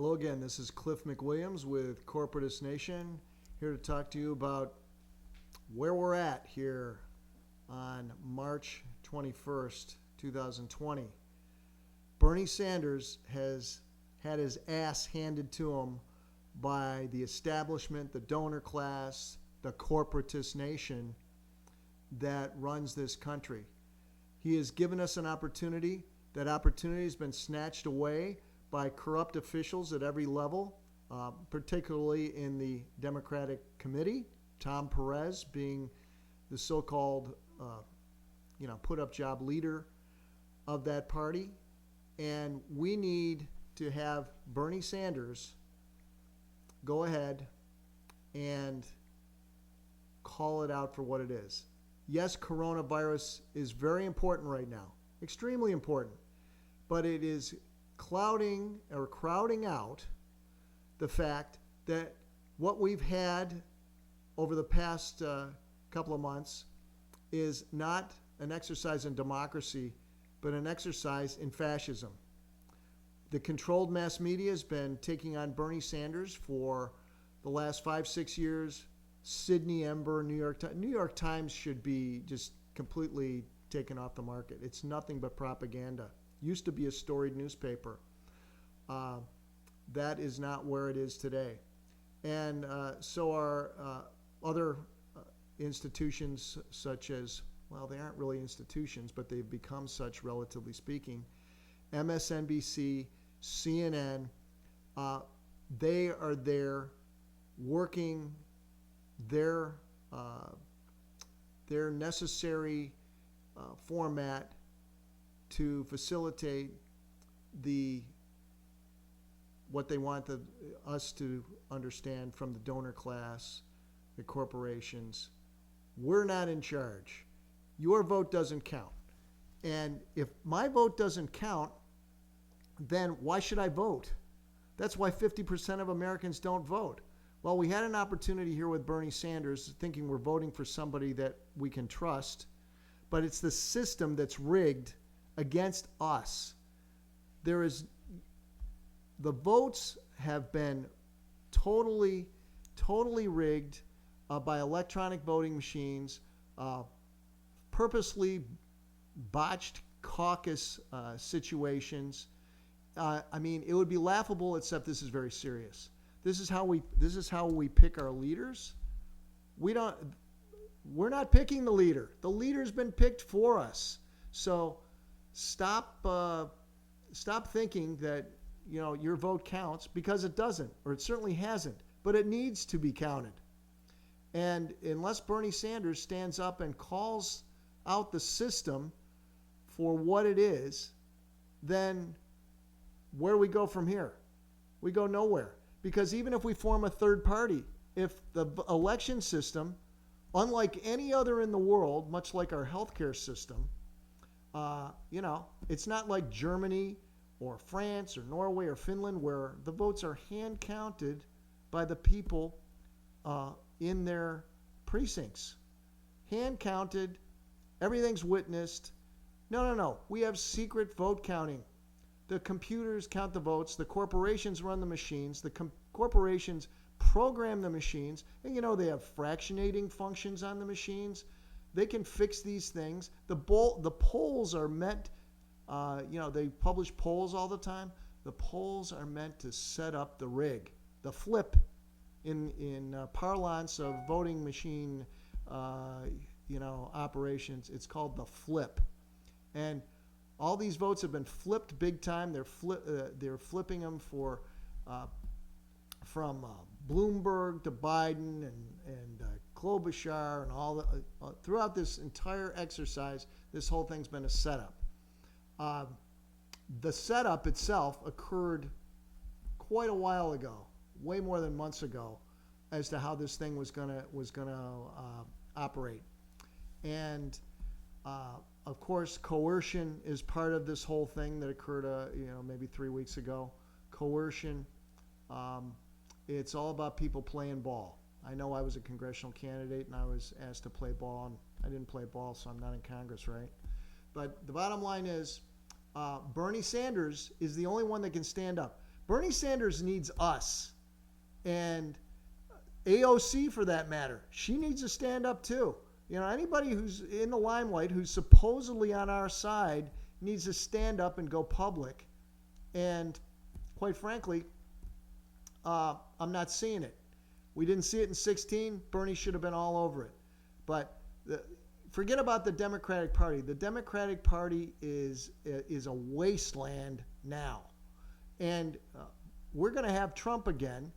Hello again, this is Cliff McWilliams with Corporatist Nation, here to talk to you about where we're at here on March 21st, 2020. Bernie Sanders has had his ass handed to him by the establishment, the donor class, the corporatist nation that runs this country. He has given us an opportunity. That opportunity has been snatched away by corrupt officials at every level, particularly in the Democratic Committee, Tom Perez being the so-called put-up job leader of that party. And we need to have Bernie Sanders go ahead and call it out for what it is. Yes, coronavirus is very important right now, extremely important, but it is crowding out the fact that what we've had over the past couple of months is not an exercise in democracy, but an exercise in fascism. The controlled mass media has been taking on Bernie Sanders for the last 5-6 years. Sydney Ember, New York Times should be just completely taken off the market. It's nothing but propaganda. Used to be a storied newspaper. That is not where it is today. And so are other institutions such as, well, they aren't really institutions, but they've become such, relatively speaking. MSNBC, CNN, they are there working their necessary format to facilitate what they want us to understand from the donor class, the corporations. We're not in charge. Your vote doesn't count. And if my vote doesn't count, then why should I vote? That's why 50% of Americans don't vote. Well, we had an opportunity here with Bernie Sanders, thinking we're voting for somebody that we can trust, but it's the system that's rigged against us. The votes have been totally rigged by electronic voting machines, purposely botched caucus situations. It would be laughable, except this is very serious. This is how we pick our leaders. We're not picking the leader. The leader's been picked for us. So stop thinking that your vote counts, because it doesn't, or it certainly hasn't. But it needs to be counted. And unless Bernie Sanders stands up and calls out the system for what it is, then where do we go from here? We go nowhere. Because even if we form a third party, if the election system, unlike any other in the world, much like our healthcare system, it's not like Germany or France or Norway or Finland, where the votes are hand counted by the people in their precincts. Hand counted, everything's witnessed. No. We have secret vote counting. The computers count the votes. The corporations run the machines. The corporations program the machines. And they have fractionating functions on the machines. They can fix these things. The polls are meant, they publish polls all the time. The polls are meant to set up the rig, the flip, in parlance of voting machine, operations. It's called the flip. And all these votes have been flipped big time. They're flipping them from Bloomberg to Biden and Klobuchar and all throughout this entire exercise. This whole thing's been a setup. The setup itself occurred quite a while ago, way more than months ago, as to how this thing was gonna operate, and of course, coercion is part of this whole thing that occurred, maybe 3 weeks ago. Coercion. It's all about people playing ball. I know I was a congressional candidate and I was asked to play ball, and I didn't play ball, so I'm not in Congress, right? But the bottom line is, Bernie Sanders is the only one that can stand up. Bernie Sanders needs us. And AOC, for that matter, she needs to stand up too. Anybody who's in the limelight, who's supposedly on our side, needs to stand up and go public. And quite frankly, I'm not seeing it. We didn't see it in 2016. Bernie should have been all over it. But forget about the Democratic Party. The Democratic Party is a wasteland now. And we're going to have Trump again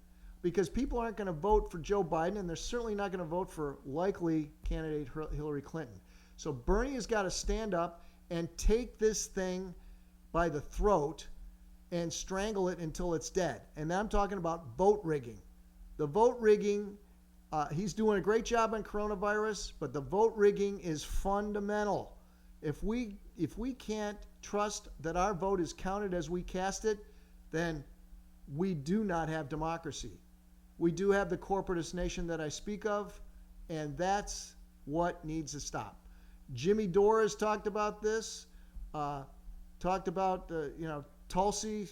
because people aren't going to vote for Joe Biden, and they're certainly not going to vote for likely candidate Hillary Clinton. So Bernie has got to stand up and take this thing by the throat and strangle it until it's dead. And I'm talking about vote rigging. The vote rigging, he's doing a great job on coronavirus, but the vote rigging is fundamental. If we can't trust that our vote is counted as we cast it, then we do not have democracy. We do have the corporatist nation that I speak of, and that's what needs to stop. Jimmy Dore has talked about this, talked about, Tulsi,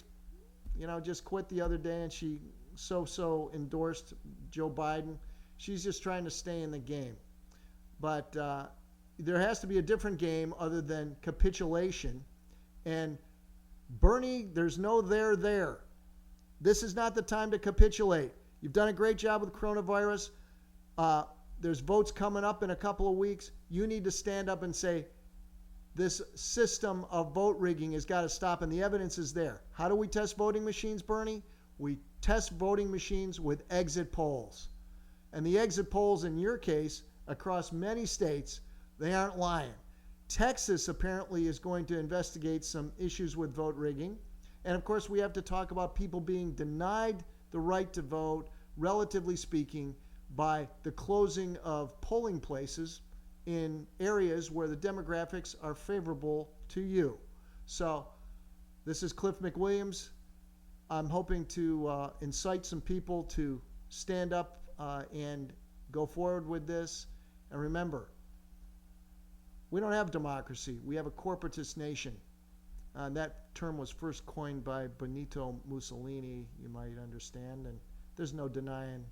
just quit the other day, and she so endorsed Joe Biden. She's just trying to stay in the game. But there has to be a different game other than capitulation. And Bernie, there's no there. This is not the time to capitulate. You've done a great job with coronavirus. There's votes coming up in a couple of weeks. You need to stand up and say, this system of vote rigging has got to stop, and the evidence is there. How do we test voting machines, Bernie? We test voting machines with exit polls. And the exit polls, in your case, across many states, they aren't lying. Texas apparently is going to investigate some issues with vote rigging. And of course, we have to talk about people being denied the right to vote, relatively speaking, by the closing of polling places in areas where the demographics are favorable to you. So this is Cliff McWilliams. I'm hoping to incite some people to stand up and go forward with this. And remember, we don't have democracy. We have a corporatist nation. That term was first coined by Benito Mussolini, you might understand, and there's no denying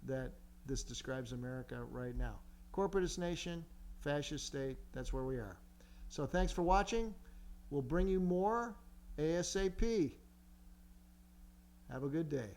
that this describes America right now. Corporatist nation, fascist state, that's where we are. So thanks for watching. We'll bring you more ASAP. Have a good day.